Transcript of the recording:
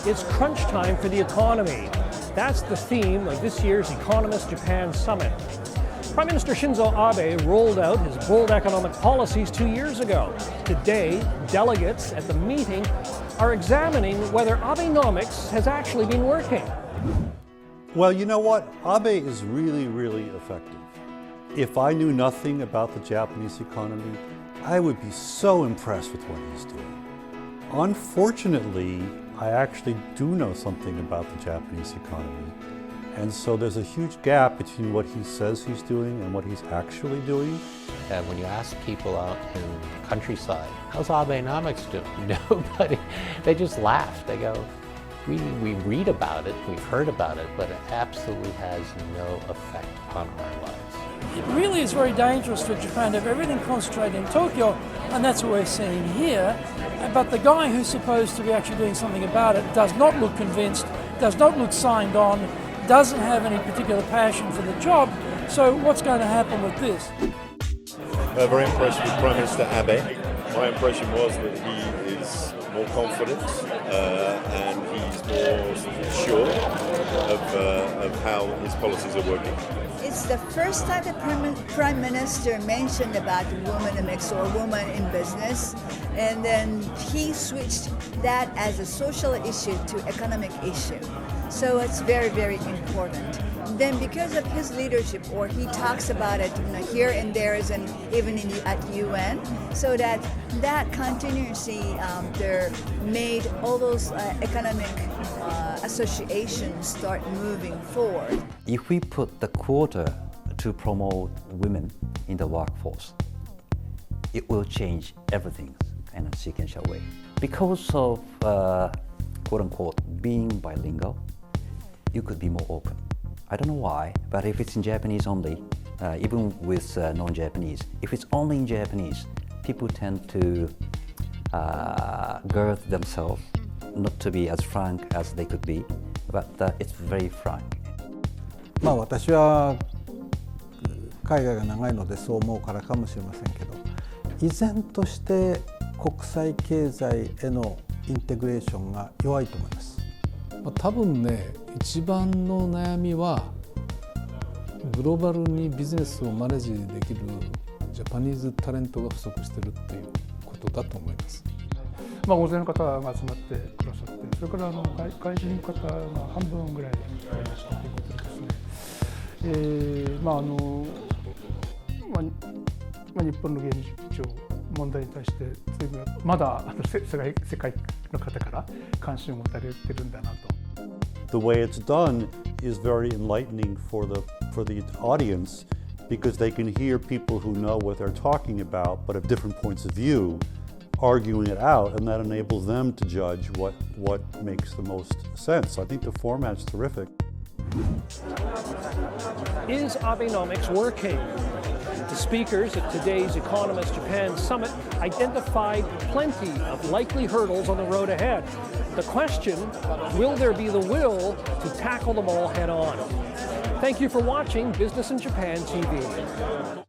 It's crunch time for the economy. That's the theme of this year's Economist Japan Summit. Prime Minister Shinzo Abe rolled out his bold economic policies 2 years ago. Today, delegates at the meeting are examining whether Abenomics has actually been working. Well, you know what? Abe is really, really effective. If I knew nothing about the Japanese economy, I would be so impressed with what he's doing. Unfortunately, I actually do know something about the Japanese economy. And so there's a huge gap between what he says he's doing and what he's actually doing. And when you ask people out in the countryside, how's Abenomics doing? Nobody, they just laugh. They go, we read about it, we've heard about it, but it absolutely has no effect on our lives. It really is very dangerous for Japan to have everything concentrated in Tokyo, and that's what we're seeing here. But the guy who's supposed to be actually doing something about it does not look convinced, does not look signed on, doesn't have any particular passion for the job. So what's going to happen with this? Very impressed with Prime Minister Abe. My impression was that he is more confident and he's more sure of how his policies are working. It's the first time the Prime Minister mentioned about Womenomics or woman in business, and then he switched that as a social issue to economic issue. So it's very, very important. Then because of his leadership, or he talks about it here and there, and even at UN, so that continuously made all those economic associations start moving forward. If we put the quota to promote women in the workforce, it will change everything in a sequential way. Because of quote-unquote being bilingual, you could be more open. I don't know why, but if it's in Japanese only, even with non-Japanese, if it's only in Japanese, people tend to gird themselves not to be as frank as they could be, but it's very frank. 私は海外が長いのでそう思うからかもしれませんけど、依然として国際経済へのインテグレーションが弱いと思います。多分ね、一番の悩みはグローバルにビジネスをマネージできるジャパニーズタレントが不足しているっていうことだと思います。大勢の方が集まってくださって、それから外人の方が半分ぐらいいらしたということですね。日本の現状問題に対してまだ世界の方から関心を持たれてるんだなと。The way it's done is very enlightening for the audience because they can hear people who know what they're talking about but have different points of view arguing it out, and that enables them to judge what makes the most sense. I think the format's terrific. Is Abenomics working? The speakers at today's Economist Japan Summit identified plenty of likely hurdles on the road ahead. The question, will there be the will to tackle them all head on? Thank you for watching Business in Japan TV.